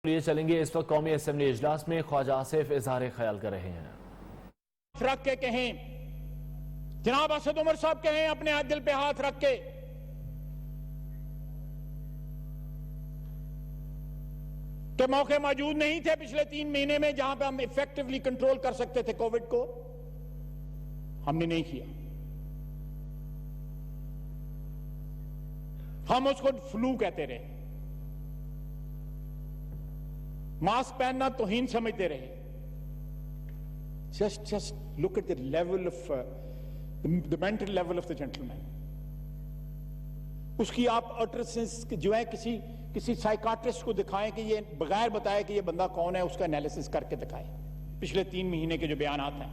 लिए चलेंगे। इस वक्त कौमी असेंबली इजलास में ख्वाजा आसिफ इजहार ख्याल कर रहे हैं। रख के कहें, जनाब असद उमर साहब कहें अपने दिल पे हाथ रख के कि मौके मौजूद नहीं थे पिछले 3 महीने में जहां पे हम इफेक्टिवली कंट्रोल कर सकते थे कोविड को, हमने नहीं किया। हम उसको फ्लू कहते रहे, मास्क पहनना तौहीन समझते रहे। just look at the level of the mental level of the gentleman. उसकी आप अल्ट्रासेंस जो है किसी साइकाट्रिस्ट को दिखाएं कि ये बगैर बताए कि ये बंदा कौन है, उसका एनालिसिस करके दिखाएं पिछले 3 महीने के जो बयानात हैं।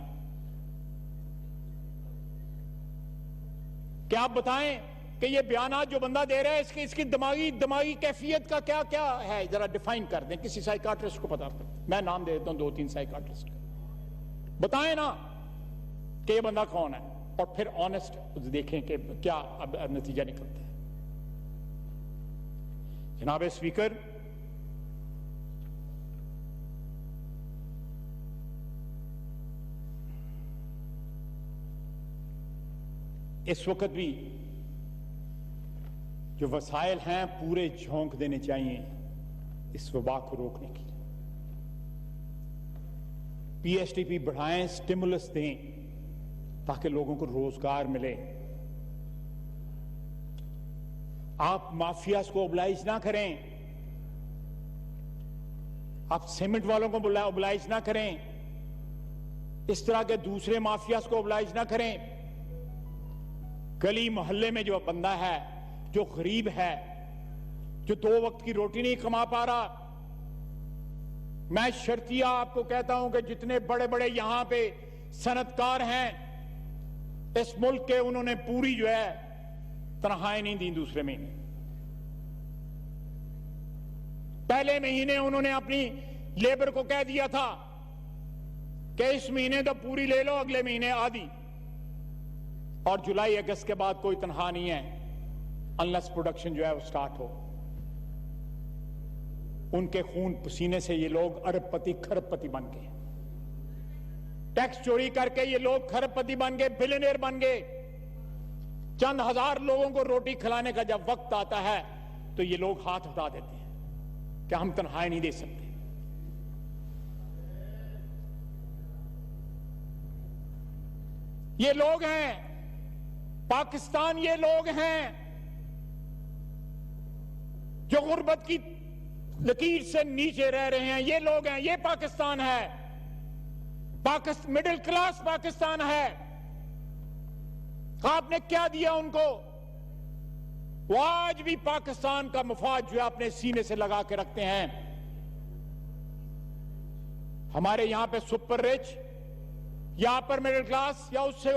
क्या आप बताएं कि ये बयानात जो बंदा दे रहा है इसकी दिमागी कैफियत का क्या क्या है, जरा डिफाइन कर दें। किसी साइकाट्रिस्ट को पता कर, मैं नाम दे देता हूं 2-3 साइकाट्रिस्ट, बताएं ना कि ये बंदा कौन है, और फिर ऑनेस्ट देखें कि क्या अब नतीजा निकलता है। जनाब स्पीकर, इस वक्त भी जो वसाइल हैं पूरे झोंक देने चाहिए इस वबा को रोकने के लिए। पीएसटीपी बढ़ाएं, स्टिमुलस दें ताकि लोगों को रोजगार मिले। आप माफियाज को ओबलाइज ना करें, आप सीमेंट वालों को ओबलाइज ना करें, इस तरह के दूसरे माफियाज को ओबलाइज ना करें। गली मोहल्ले में जो बंदा है, जो गरीब है, जो 2 वक्त की रोटी नहीं कमा पा रहा, मैं शर्तिया आपको कहता हूं कि जितने बड़े बड़े यहां पे सनतकार हैं इस मुल्क के, उन्होंने पूरी जो है तनख्वाहें नहीं दी दूसरे महीने। पहले महीने उन्होंने अपनी लेबर को कह दिया था कि इस महीने तो पूरी ले लो, अगले महीने आधी, और जुलाई अगस्त के बाद कोई तनख्वाह नहीं है अनलेस प्रोडक्शन जो है वो स्टार्ट हो। उनके खून पसीने से ये लोग अरबपति खरबपति बन गए, टैक्स चोरी करके ये लोग खरबपति बन गए, बिलियनियर बन गए। चंद हजार लोगों को रोटी खिलाने का जब वक्त आता है तो ये लोग हाथ उठा देते हैं कि हम तनख्वाहें नहीं दे सकते। ये लोग हैं पाकिस्तान, ये लोग हैं जो गुर्बत की लकीर से नीचे रह रहे हैं, ये लोग हैं। ये पाकिस्तान है, मिडिल क्लास पाकिस्तान है। आपने क्या दिया उनको? वो आज भी पाकिस्तान का मफाद जो है अपने सीने से लगा के रखते हैं। हमारे यहां पे सुपर रिच या अपर मिडिल क्लास या उससे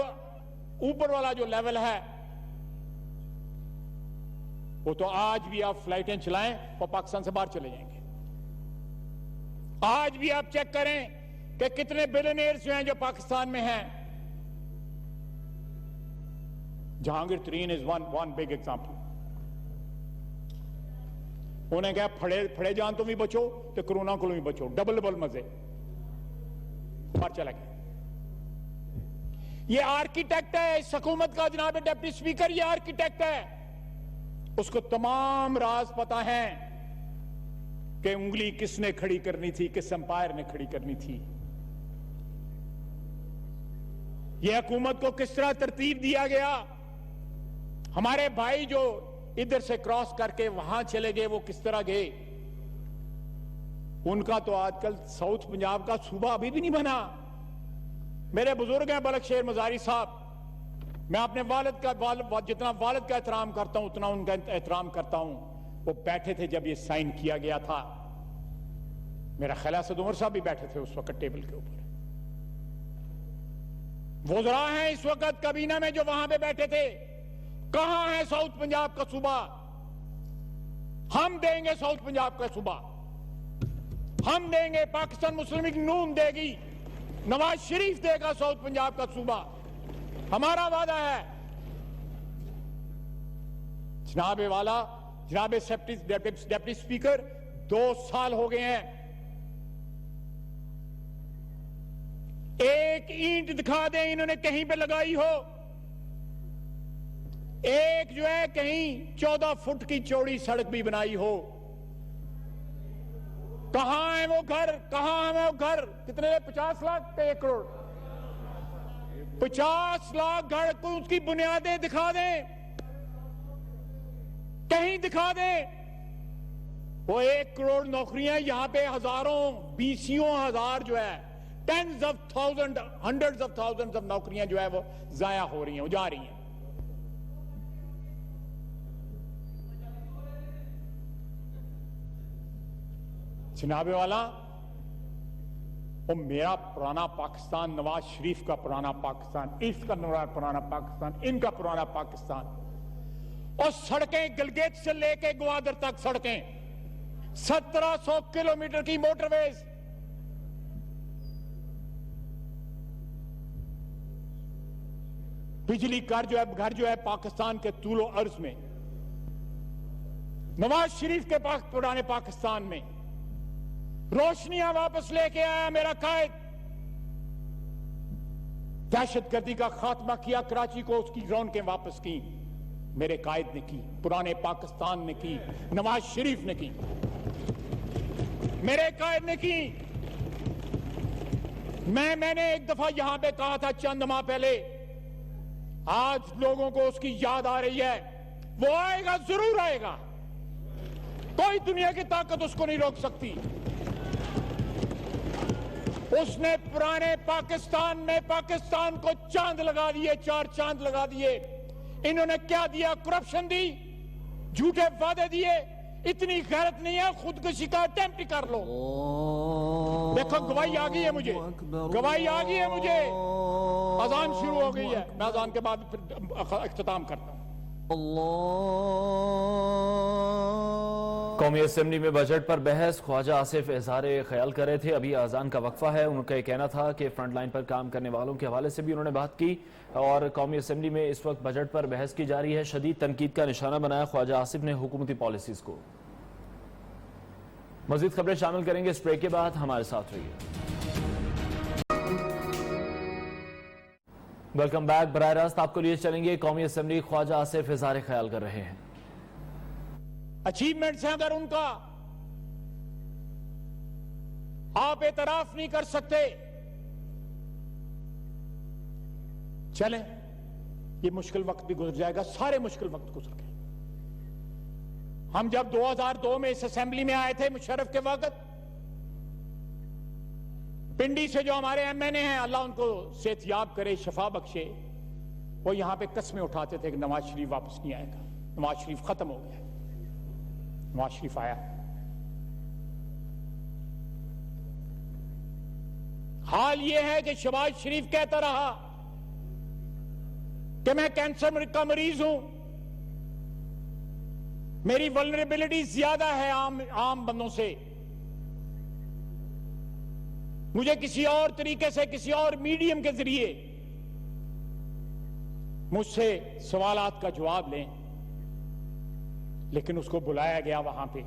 ऊपर वाला जो लेवल है, वो तो आज भी आप फ्लाइटें चलाएं और पाकिस्तान से बाहर चले जाएंगे। आज भी आप चेक करें कि कितने बिलियनियर्स जो हैं जो पाकिस्तान में हैं। जहांगीर तरीन इज वन बिग एग्जांपल। उन्हें कहा फड़े जान तो भी बचो तो कोरोना को भी बचो, डबल मजे, बाहर चला गया। ये आर्किटेक्ट है इस हुकूमत का, जनाब डिप्टी स्पीकर, ये आर्किटेक्ट है। उसको तमाम राज पता है कि उंगली किसने खड़ी करनी थी, किस अंपायर ने खड़ी करनी थी। यह हुकूमत को किस तरह तरतीब दिया गया। हमारे भाई जो इधर से क्रॉस करके वहां चले गए, वो किस तरह गए। उनका तो आजकल साउथ पंजाब का सूबा अभी भी नहीं बना। मेरे बुजुर्ग हैं बलक शेर मजारी साहब, मैं अपने जितना वालिद का एहतराम करता हूं उतना उनका एहतराम करता हूं। वो बैठे थे जब ये साइन किया गया था। मेरा ख्याल है असद उमर साहब भी बैठे थे उस वक्त टेबल के ऊपर। वुज़रा हैं इस वक्त काबीना में जो वहां पे बैठे थे। कहां है साउथ पंजाब का सूबा? हम देंगे साउथ पंजाब का सूबा, हम देंगे। पाकिस्तान मुस्लिम लीग नून देगी, नवाज शरीफ देगा साउथ पंजाब का सूबा, हमारा वादा है। जनाब वाला, जनाब डिप्टी स्पीकर, 2 साल हो गए हैं, एक ईंट दिखा दें इन्होंने कहीं पे लगाई हो। एक जो है कहीं 14 फुट की चौड़ी सड़क भी बनाई हो। कहां है वो घर, कहां है वो घर? कितने? 50 लाख पे 1 करोड़? 50 लाख घर को उसकी बुनियादें दिखा दें, कहीं दिखा दें। वो 1 करोड़ नौकरियां यहां पे हजारों, बीसियों हजार जो है, tens of thousand, hundreds of thousands of नौकरियां जो है वो जाया हो रही हैं, जा रही हैं। जनाबे वाला, वो मेरा पुराना पाकिस्तान, नवाज शरीफ का पुराना पाकिस्तान, इसका पुराना पाकिस्तान, इनका पुराना पाकिस्तान, और सड़कें गिलगित से लेके ग्वादर तक सड़कें, 1700 किलोमीटर की मोटरवेज, बिजली घर जो है पाकिस्तान के तूलो अर्ज में, नवाज शरीफ के पुराने पाकिस्तान में रोशनियां वापस लेके आया मेरा कायद। दहशतगर्दी का खात्मा किया, कराची को उसकी रौनकें वापस की, मेरे कायद ने की, पुराने पाकिस्तान ने की, नवाज शरीफ ने की, मेरे कायद ने की। मैंने एक दफा यहां पे कहा था चंद माह पहले, आज लोगों को उसकी याद आ रही है। वो आएगा, जरूर आएगा, कोई दुनिया की ताकत उसको नहीं रोक सकती। उसने पुराने पाकिस्तान में पाकिस्तान को चांद लगा दिए, 4 चांद लगा दिए। इन्होंने क्या दिया? करप्शन दी, झूठे वादे दिए। इतनी गैरत नहीं है, खुदकुशी का अटेम्प्ट कर लो। देखो गवाही आ गई है मुझे, गवाही आ गई है मुझे। अजान शुरू हो गई है, मैं अजान के बाद फिर इख्तिताम करता हूं। कौमी असेंबली में बजट पर बहस, ख्वाजा आसिफ इजहार ख्याल कर रहे थे। अभी अजान का वक्फा है। उनका यह कहना था कि फ्रंट लाइन पर काम करने वालों के हवाले से भी उन्होंने बात की। और कौमी असेंबली में इस वक्त बजट पर बहस की जा रही है। शदीद तनकीद का निशाना बनाया ख्वाजा आसिफ ने हुकूमती पॉलिसीज को। मजीद खबरें शामिल करेंगे इस ब्रेक के बाद, हमारे साथ रहिए। Welcome back. बराह रास्त आपको लिए चलेंगे। कौमी असेंबली, ख्वाजा आसिफ इजहार ख्याल कर रहे हैं। अचीवमेंट्स हैं, अगर उनका आप एतराफ नहीं कर सकते, चलें, ये मुश्किल वक्त भी गुजर जाएगा। सारे मुश्किल वक्त गुजर गए। हम जब 2002 में इस असेंबली में आए थे मुशर्रफ के वक्त, पिंडी से जो हमारे एमएनए हैं, अल्लाह उनको सेहतयाब करे, शफा बख्शे, वो यहां पे कस्में उठाते थे कि नवाज शरीफ वापस नहीं आएगा, नवाज शरीफ खत्म हो गया। नवाज शरीफ आया। हाल ये है कि शहबाज शरीफ कहता रहा कि मैं कैंसर का मरीज हूं, मेरी वल्नरेबिलिटी ज्यादा है आम बंदों से, मुझे किसी और तरीके से, किसी और मीडियम के जरिए मुझसे सवालात का जवाब लें। लेकिन उसको बुलाया गया वहां पे,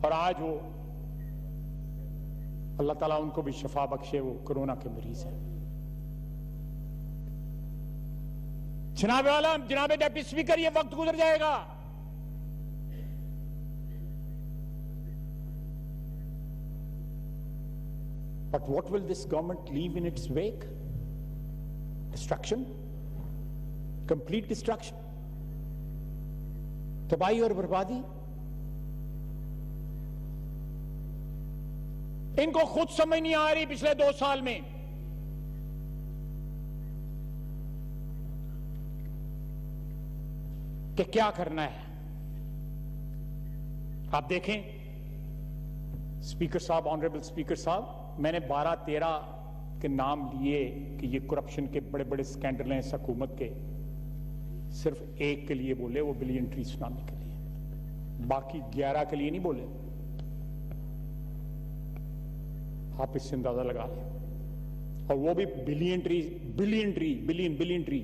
और आज वो, अल्लाह ताला उनको भी शफा बख्शे, वो कोरोना के मरीज हैं। जनाब वाला, जनाब डिप्टी स्पीकर, ये वक्त गुजर जाएगा। But what will this government leave in its wake? Destruction, complete destruction, तबाही और बर्बादी। इनको खुद समझ नहीं आ रही पिछले 2 साल में कि क्या करना है। आप देखें स्पीकर साहब, ऑनरेबल स्पीकर साहब, मैंने 12-13 के नाम लिए कि ये करप्शन के बड़े बड़े स्कैंडल हैं इस हुकूमत के, सिर्फ एक के लिए बोले, वो बिलियन ट्री सुनामी के लिए, बाकी 11 के लिए नहीं बोले। आप इससे अंदाजा लगा लें। और वो भी बिलियन ट्री, बिलियन ट्री।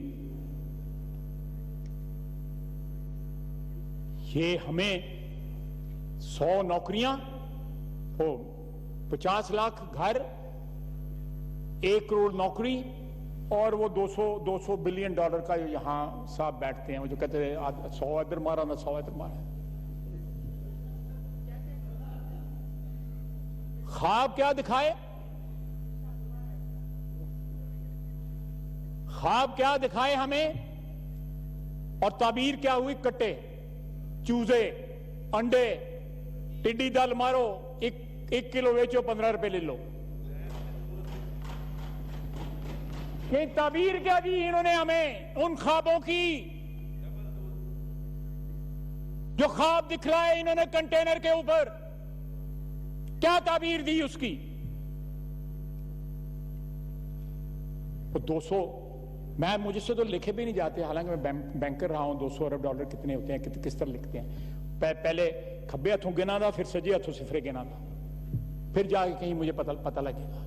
ये हमें 100 नौकरियां, 50 लाख घर, 1 करोड़ नौकरी, और वो 200 बिलियन डॉलर का यहां साहब बैठते हैं, वो जो कहते हैं 100 इधर मारा ना 100 इधर मारा। ख्वाब क्या दिखाए? ख्वाब क्या दिखाए हमें, और ताबीर क्या हुई? कट्टे, चूजे, अंडे, टिड्डी दल मारो, 1 किलो बेचो 15 रुपए ले लो। ये ताबीर क्या दी इन्होंने हमें उन ख्वाबों की? जो ख्वाब दिखलाए इन्होंने कंटेनर के ऊपर, क्या ताबीर दी उसकी? वो 200, मुझसे तो लिखे भी नहीं जाते, हालांकि मैं बैंकर रहा हूं। 200 अरब डॉलर कितने होते हैं, किस तरह लिखते हैं? पहले खब्बे हथों गिना था, फिर सजे हथों सिफरे गिना था, फिर जाके कहीं मुझे पता लगेगा।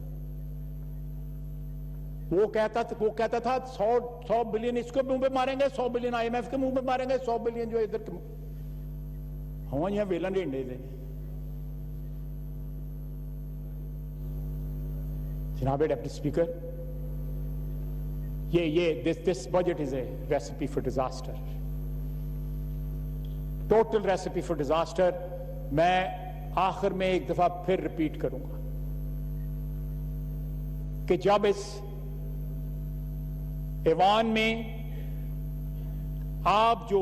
वो कहता था 100 बिलियन इसको मुंह पे मारेंगे, 100 बिलियन IMF के मुंह पे मारेंगे, 100 बिलियन जो इधर हम यहां वेलन डेंडे थे। जनाब deputy speaker, this budget is a recipe for disaster, total recipe for disaster। मैं आखिर में एक दफा फिर रिपीट करूंगा कि जब इस ऐवान में आप जो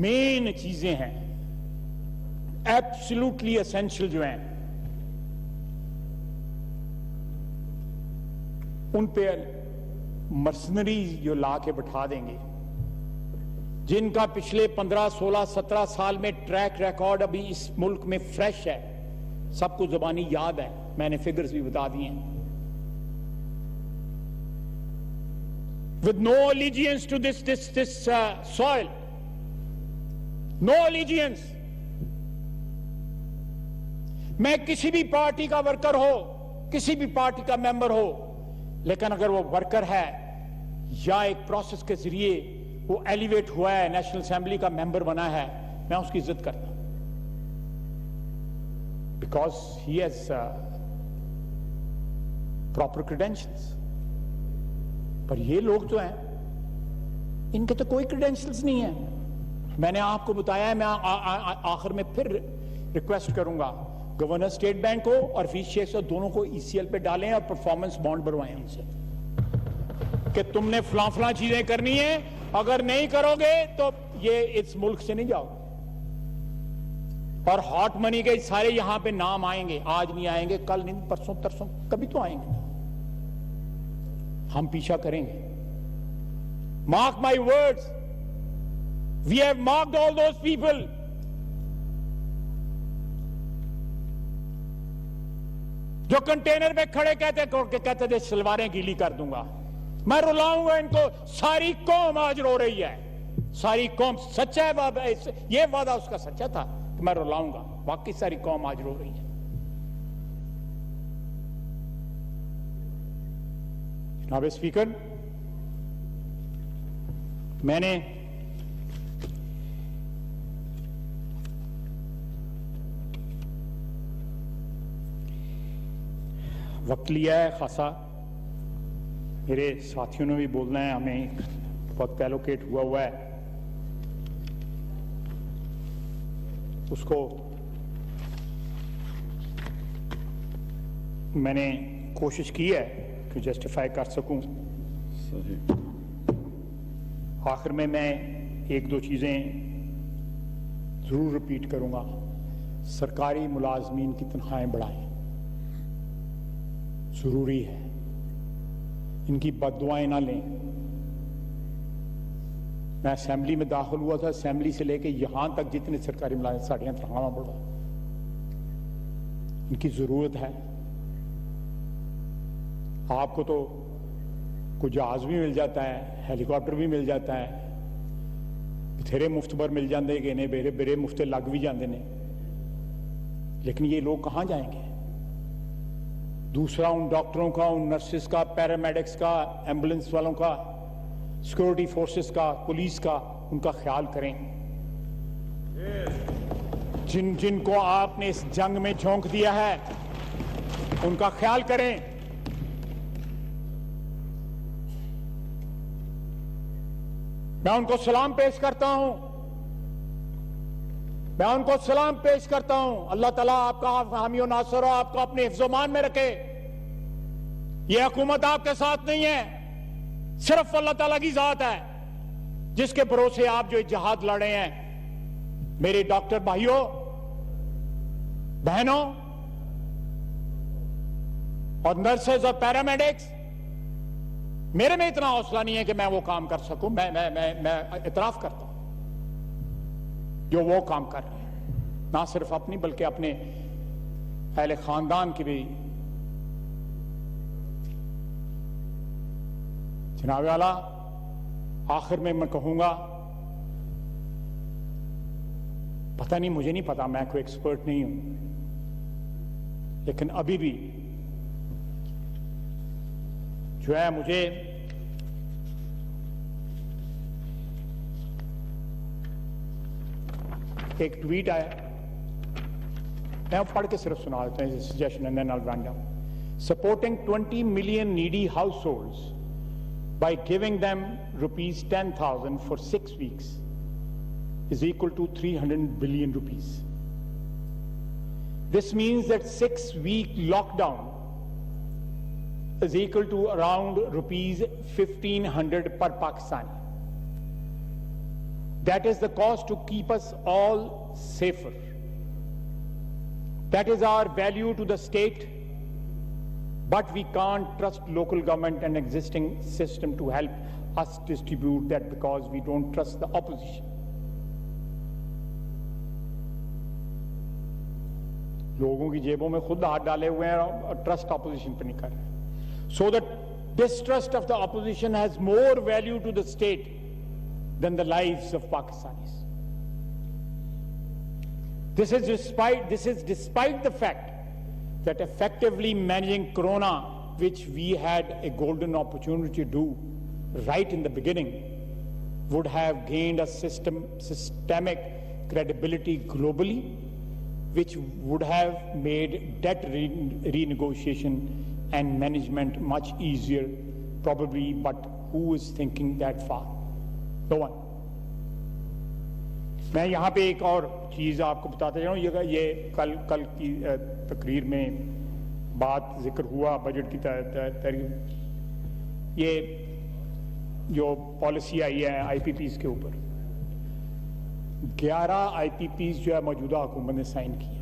मेन चीजें हैं, एब्सोल्युटली एसेंशियल जो हैं, उन पे मर्सनरी जो ला के बैठा देंगे, जिनका पिछले 15, 16, 17 साल में ट्रैक रिकॉर्ड अभी इस मुल्क में फ्रेश है, सबको जुबानी याद है, मैंने फिगर्स भी बता दिए हैं। With no allegiance to this soil, no allegiance। मैं किसी भी पार्टी का वर्कर हो, किसी भी पार्टी का मेंबर हो, लेकिन अगर वो वर्कर है या एक प्रोसेस के जरिए वो एलिवेट हुआ है, नेशनल असेंबली का मेंबर बना है, मैं उसकी इज्जत करता हूं, because he has proper credentials. पर ये लोग जो हैं, इनके तो कोई क्रेडेंशियल्स नहीं है। मैंने आपको बताया है, मैं आखिर में फिर रिक्वेस्ट करूंगा, गवर्नर स्टेट बैंक को और फीस शेख दोनों को ECL पे डालें और परफॉर्मेंस बॉन्ड बनवाएं उनसे कि तुमने फलां चीजें करनी है, अगर नहीं करोगे तो ये इस मुल्क से नहीं जाओगे। और हॉट मनी के सारे यहां पे नाम आएंगे, आज नहीं आएंगे, कल नहीं, परसों तरसों, कभी तो आएंगे। हम पीछा करेंगे। Mark my words, we have marked all those people. जो कंटेनर में खड़े कहते थे सलवारें गीली कर दूंगा, मैं रुलाऊंगा इनको। सारी कौम आज रो रही है, सारी कौम। सच्चा है बाबा, ये वादा उसका सच्चा था कि मैं रुलाऊंगा, बाकी सारी कौम आज रो रही है। जनाब स्पीकर, मैंने वक्त लिया है खासा, मेरे साथियों ने भी बोलना है, हमें वक्त एलोकेट हुआ है, उसको मैंने कोशिश की है कि जस्टिफाई कर सकूं। आखिर में मैं एक दो चीजें जरूर रिपीट करूंगा। सरकारी मुलाजमीन की तनख्वाहें बढ़ाएं, जरूरी है। इनकी बददुआएं ना लें। मैं असेंबली में दाखिल हुआ था, असेंबली से लेके यहां तक जितने सरकारी मुलाजिम साड़ियां तनख्वाहें बढ़ा, इनकी जरूरत है। आपको तो कोई जहाज भी मिल जाता है, हेलीकॉप्टर भी मिल जाता है, बथेरे मुफ्त पर मिल जाते कि ने बेरे मुफ्ते लग भी जाते ने, लेकिन ये लोग कहां जाएंगे? दूसरा, उन डॉक्टरों का, उन नर्सेस का, पैरामेडिक्स का, एम्बुलेंस वालों का, सिक्योरिटी फोर्सेस का, पुलिस का, उनका ख्याल करें। जिनको आपने इस जंग में झोंक दिया है उनका ख्याल करें। मैं उनको सलाम पेश करता हूं, मैं उनको सलाम पेश करता हूं। अल्लाह ताला आपका हामी और नासर हो, आपको अपने हिफ्ज़-ओ-मान में रखे। यह हुकूमत आपके साथ नहीं है, सिर्फ अल्लाह ताला की जात है जिसके भरोसे आप जो जिहाद लड़े हैं। मेरे डॉक्टर भाइयों बहनों और नर्सेज और पैरामेडिक्स, मेरे में इतना हौसला नहीं है कि मैं वो काम कर सकूं। मैं इतराफ करता हूं जो वो काम कर रहे हैं, ना सिर्फ अपनी बल्कि अपने अहले खानदान की भी। जनाब आला, आखिर में मैं कहूंगा, पता नहीं, मुझे नहीं पता, मैं कोई एक्सपर्ट नहीं हूं, लेकिन अभी भी जो है मुझे एक ट्वीट आया, मैं पढ़ के सिर्फ सुना देता हूं, suggestion and then I will run down. Supporting 20 million needy households by giving them rupees 10,000 for 6 weeks is equal to 300 billion rupees. This means that 6-week lockdown is equal to around rupees 1,500 per Pakistani. That is the cost to keep us all safer. That is our value to the state, but we can't trust local government and existing system to help us distribute that because we don't trust the opposition. लोगों की जेबों में खुद हाथ डाले हुए हैं और ट्रस्ट ऑपोजिशन पर नहीं कर रहे। So the distrust of the opposition has more value to the state than the lives of Pakistanis. This is despite the fact that effectively managing Corona, which we had a golden opportunity to do right in the beginning, would have gained a systemic credibility globally, which would have made debt renegotiation and management much easier, probably, but who is thinking that far? No one. मैं यहाँ पे एक और चीज़ आपको बताते जा रहा हूँ। ये कल की तकरीर में बात जिक्र हुआ बजट की ये जो पॉलिसी आई है IPPs के ऊपर, 11 IPPs जो है मौजूदा हुकूमत ने साइन की है,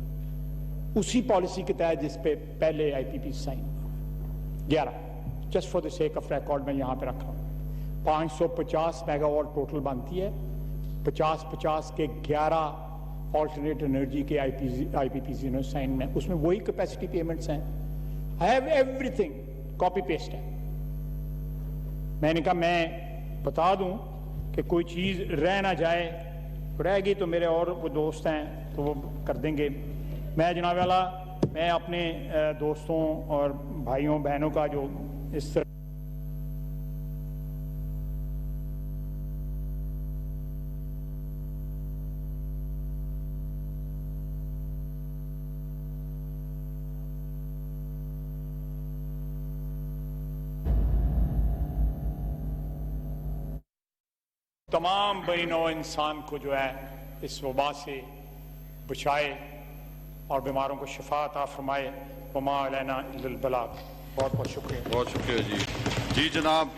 उसी पॉलिसी के तहत जिस पे पहले IPPs sign 11, just for the sake of record मैं यहाँ पे रख रहा हूँ। 550 मेगावाट टोटल बनती है, 50-50 के 11 ऑल्टरनेट एनर्जी के IPPs ने साइन में, उसमें वही कैपेसिटी पेमेंट्स हैं। I have everything copy paste है। मैंने कहा मैं बता दूं कि कोई चीज़ रह ना जाए, रहेगी तो मेरे और वो दोस्त हैं तो वो कर देंगे। मैं जनाब वाला, मैं अपने दोस्तों और भाइयों बहनों का जो इस तरह तमाम बनीनो इंसान को जो है इस वबा से बचाए और बीमारों को शिफा अता फरमाए। वमा अलैना इल्लल बलाग। बहुत बहुत शुक्रिया। बहुत शुक्रिया जी। जी जनाब।